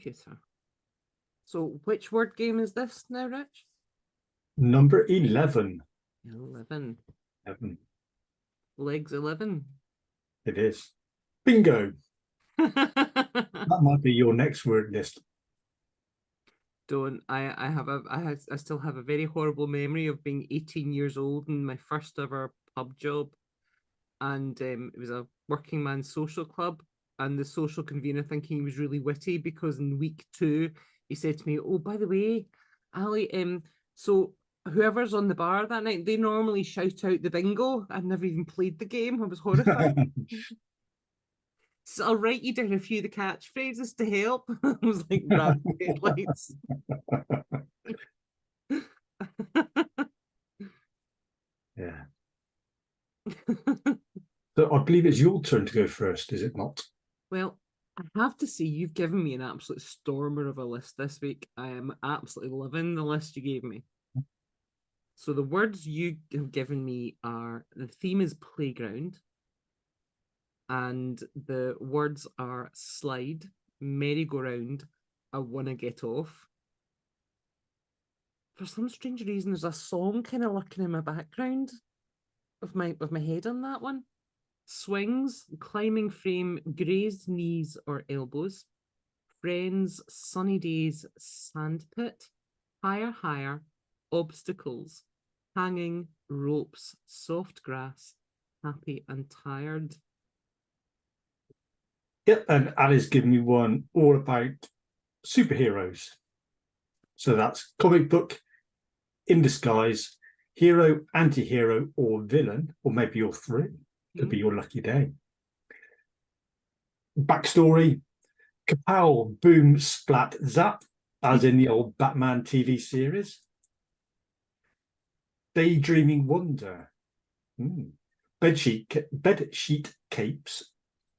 computer. So which word game is this now, Rich? Number 11. 11. 11. Legs 11. It is. Bingo. That might be your next word list. Don't. I still have a very horrible memory of being 18 years old and my first ever pub job. And it was a working man's social club. And the social convener, thinking he was really witty, because in week 2 he said to me, "Oh, by the way, Ali, so whoever's on the bar that night, they normally shout out the bingo." I'd never even played the game. I was horrified. So I'll write you down a few of the catchphrases to help. I was like, grab headlights. Yeah. So I believe it's your turn to go first, is it not? Well, I have to say, you've given me an absolute stormer of a list this week. I am absolutely loving the list you gave me. So the words you have given me are, the theme is playground, and the words are slide, merry-go-round, I wanna get off. For some strange reason, there's a song kind of lurking in my background of my head on that one. Swings, climbing frame, grazed knees or elbows, friends, sunny days, sandpit, higher, higher, obstacles, hanging, ropes, soft grass, happy and tired. Yep, and Ali's given me one all about superheroes. So that's comic book, in disguise, hero, anti-hero, or villain, or maybe all three. Could be your lucky day. Backstory: Kapow, boom, splat, zap, as in the old Batman TV series. Daydreaming wonder. Bedsheet capes,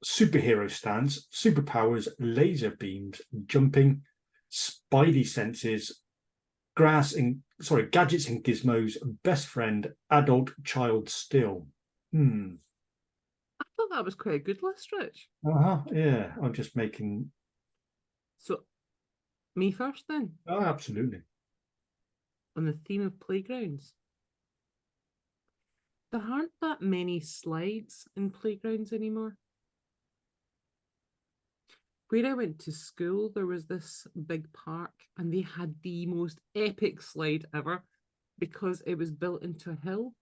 superhero stands, superpowers, laser beams, jumping, Spidey senses, gadgets and gizmos, best friend, adult, child still. I thought that was quite a good list, Rich. Yeah, I'm just making. So, me first then. Oh, absolutely. On the theme of playgrounds. There aren't that many slides in playgrounds anymore. Where I went to school, there was this big park, and they had the most epic slide ever because it was built into a hill.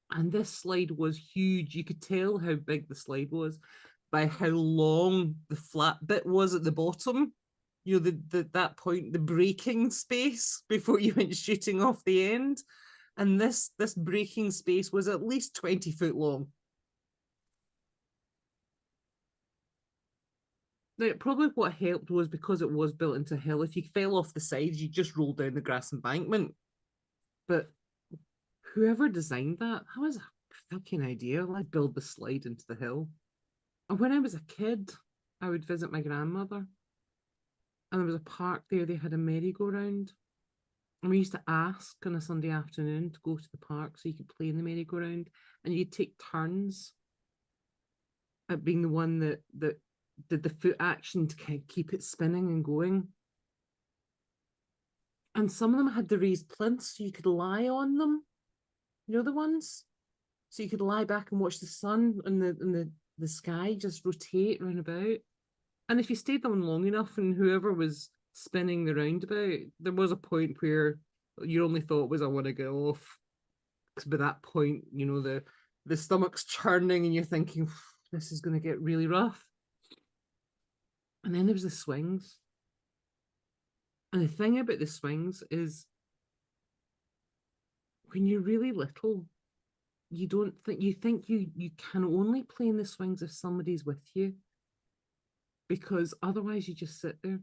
And this slide was huge. You could tell how big the slide was by how long the flat bit was at the bottom. You know, that point, the braking space before you went shooting off the end. And this braking space was at least 20 foot long. Now, probably what helped was because it was built into a hill. If you fell off the sides, you just rolled down the grass embankment. But whoever designed that was a fucking idea. Like, build the slide into the hill. And when I was a kid, I would visit my grandmother, and there was a park there. They had a merry-go-round, and we used to ask on a Sunday afternoon to go to the park so you could play in the merry-go-round, and you'd take turns at being the one that did the foot action to kind of keep it spinning and going. And some of them had the raised plinths so you could lie on them. You know the ones? So you could lie back and watch the sun and the sky just rotate round about. And if you stayed on long enough and whoever was spinning the roundabout, there was a point where your only thought was, I want to get off. Because by that point, you know, the stomach's churning and you're thinking, this is going to get really rough. And then there was the swings. And the thing about the swings is when you're really little, you think you can only play in the swings if somebody's with you, because otherwise you just sit there.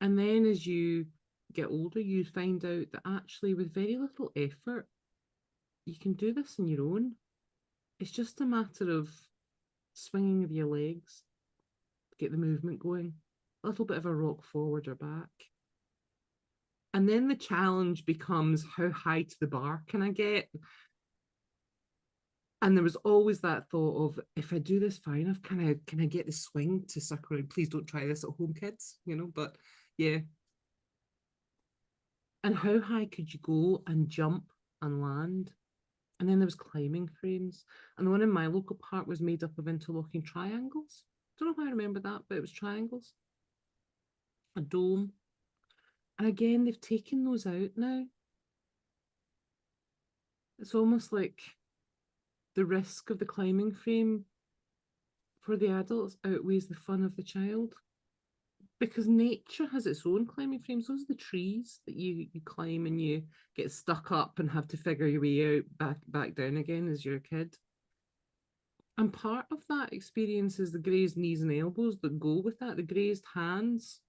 And then as you get older, you find out that actually with very little effort, you can do this on your own. It's just a matter of swinging of your legs to get the movement going, a little bit of a rock forward or back. And then the challenge becomes, how high to the bar can I get? And there was always that thought of, if I do this far enough, can I get the swing to suck around? Please don't try this at home, kids, but yeah. And how high could you go and jump and land? And then there was climbing frames. And the one in my local park was made up of interlocking triangles. Don't know if I remember that, but it was triangles. A dome. And again, they've taken those out now. It's almost like the risk of the climbing frame for the adults outweighs the fun of the child. Because nature has its own climbing frames. Those are the trees that you climb and you get stuck up and have to figure your way out back down again as you're a kid. And part of that experience is the grazed knees and elbows that go with that, the grazed hands.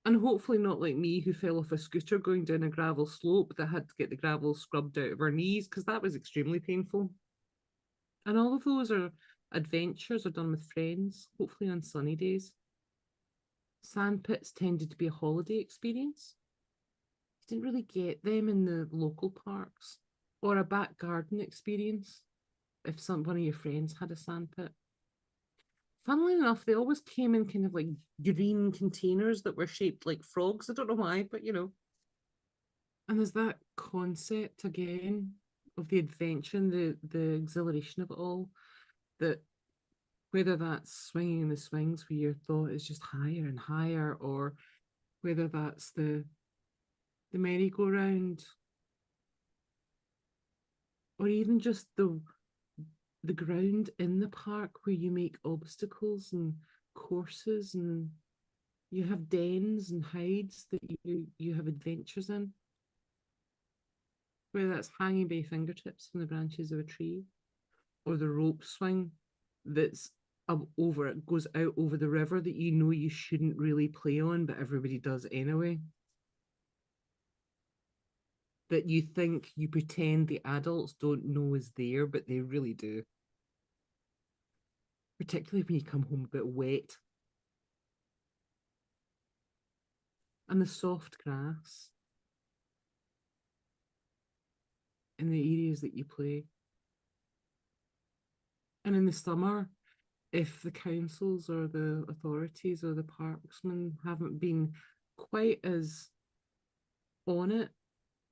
And hopefully not like me, who fell off a scooter going down a gravel slope that had to get the gravel scrubbed out of her knees, because that was extremely painful. And all of those are adventures are done with friends, hopefully on sunny days. Sandpits tended to be a holiday experience. You didn't really get them in the local parks, or a back garden experience if one of your friends had a sandpit. Funnily enough, they always came in kind of like green containers that were shaped like frogs. I don't know why, but And there's that concept again of the adventure and the exhilaration of it all, that whether that's swinging in the swings where your thought is just higher and higher, or whether that's the merry-go-round, or even just the ground in the park where you make obstacles and courses, and you have dens and hides that you have adventures in, whether that's hanging by fingertips from the branches of a tree, or the rope swing that's up over, it goes out over the river that you shouldn't really play on, but everybody does anyway. That you pretend the adults don't know is there, but they really do. Particularly when you come home a bit wet. And the soft grass in the areas that you play. And in the summer, if the councils or the authorities or the parksmen haven't been quite as on it,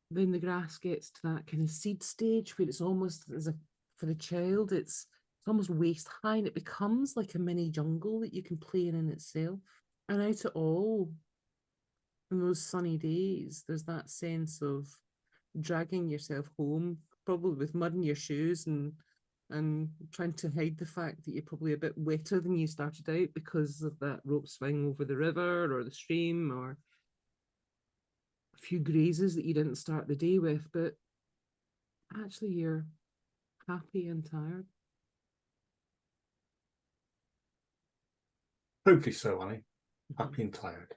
then the grass gets to that kind of seed stage where it's almost for the child, it's almost waist high, and it becomes like a mini jungle that you can play in itself. And out of all, in those sunny days, there's that sense of dragging yourself home, probably with mud in your shoes, and trying to hide the fact that you're probably a bit wetter than you started out because of that rope swing over the river or the stream, or a few grazes that you didn't start the day with, but actually you're happy and tired. Hopefully so, Annie. Happy and tired.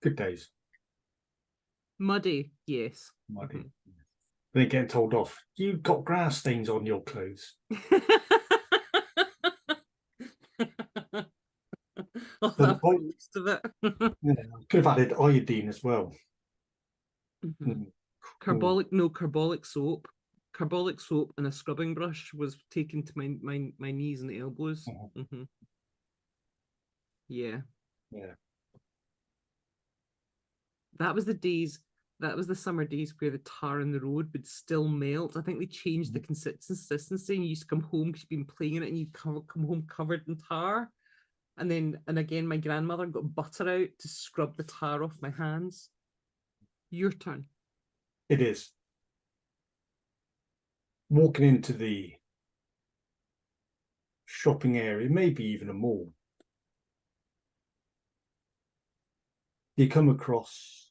Good days. Muddy, yes. Muddy. Then getting told off. You've got grass stains on your clothes. Oh, that's the least of it. Could have added iodine as well. Carbolic soap. Carbolic soap and a scrubbing brush was taken to my knees and elbows. Yeah. That was the summer days where the tar in the road would still melt. I think they changed the consistency, and you used to come home because you've been playing in it, and you come home covered in tar. And again, my grandmother got butter out to scrub the tar off my hands. Your turn. It is. Walking into the shopping area, maybe even a mall, you come across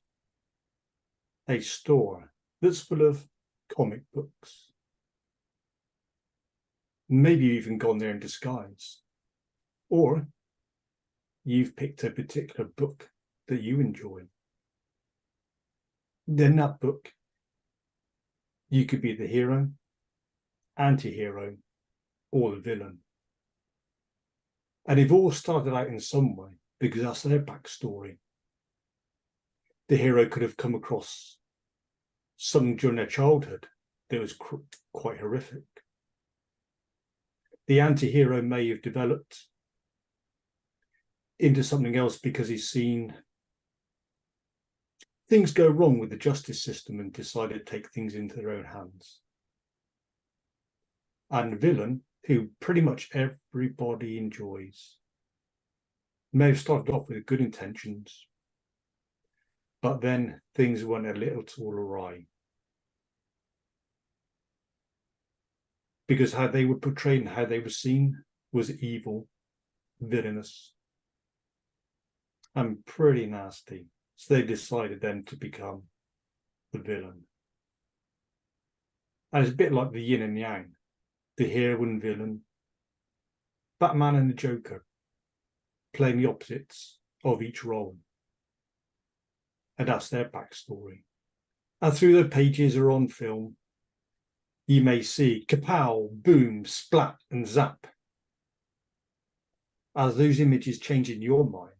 a store that's full of comic books. Maybe you've even gone there in disguise, or you've picked a particular book that you enjoy. Then that book, you could be the hero, anti-hero, or the villain. And they've all started out in some way because that's their backstory. The hero could have come across something during their childhood that was quite horrific. The anti-hero may have developed into something else because he's seen things go wrong with the justice system and decided to take things into their own hands. And the villain, who pretty much everybody enjoys, may have started off with good intentions, but then things went a little too awry. Because how they were portrayed and how they were seen was evil, villainous, and pretty nasty. So they decided then to become the villain. And it's a bit like the yin and yang, the hero and villain, Batman and the Joker, playing the opposites of each role. And that's their backstory. And through the pages or on film, you may see Kapow, boom, splat, and zap. As those images change in your mind,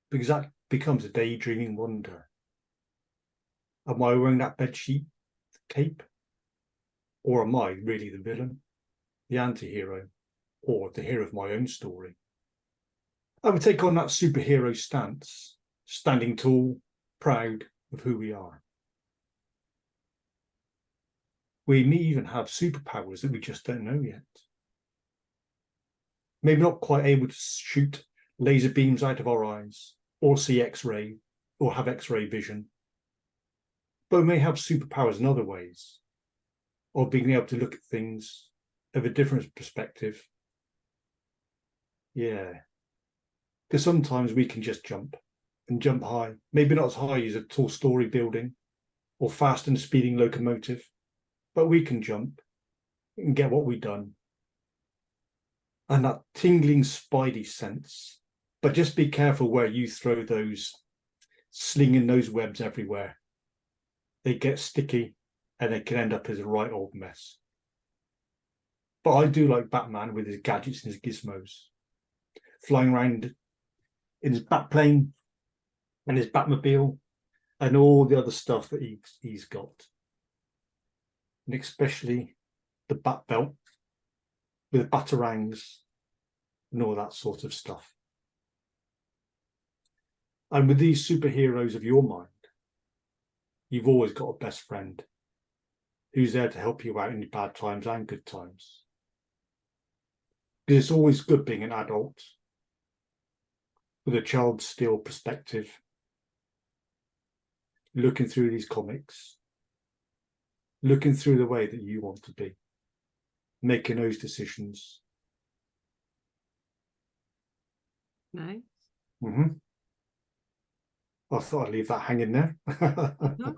because that becomes a daydreaming wonder. Am I wearing that bedsheet cape? Or am I really the villain, the anti-hero, or the hero of my own story? I would take on that superhero stance, standing tall, proud of who we are. We may even have superpowers that we just don't know yet. Maybe not quite able to shoot laser beams out of our eyes, or see X-ray, or have X-ray vision. But we may have superpowers in other ways, or being able to look at things of a different perspective. Yeah. Because sometimes we can just jump, and jump high. Maybe not as high as a tall story building, or fast and speeding locomotive, but we can jump and get what we've done. And that tingling Spidey sense. But just be careful where you throw those, slinging those webs everywhere. They get sticky and they can end up as a right old mess. But I do like Batman with his gadgets and his gizmos, flying around in his Batplane and his Batmobile and all the other stuff that he's got. And especially the Bat Belt with the Batarangs and all that sort of stuff. And with these superheroes of your mind, you've always got a best friend who's there to help you out in bad times and good times. Because it's always good being an adult with a child's still perspective, looking through these comics, looking through the way that you want to be, making those decisions. Nice. Mm-hmm. I thought I'd leave that hanging there. No,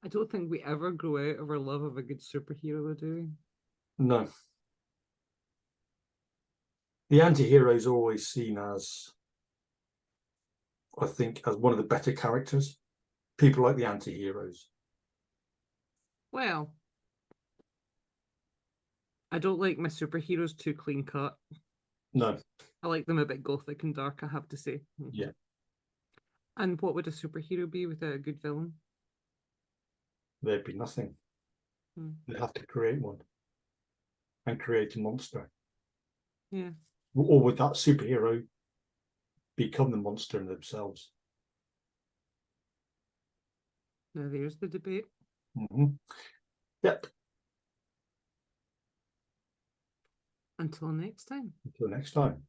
I don't think we ever grow out of our love of a good superhero, do we? No. The anti-hero is always seen as, I think, as one of the better characters. People like the anti-heroes. Well, I don't like my superheroes too clean cut. No. I like them a bit gothic and dark, I have to say. Yeah. And what would a superhero be without a good villain? There'd be nothing. They'd have to create one and create a monster. Yeah. Or would that superhero become the monster in themselves? Now there's the debate. Mm-hmm. Yep. Until next time. Until next time.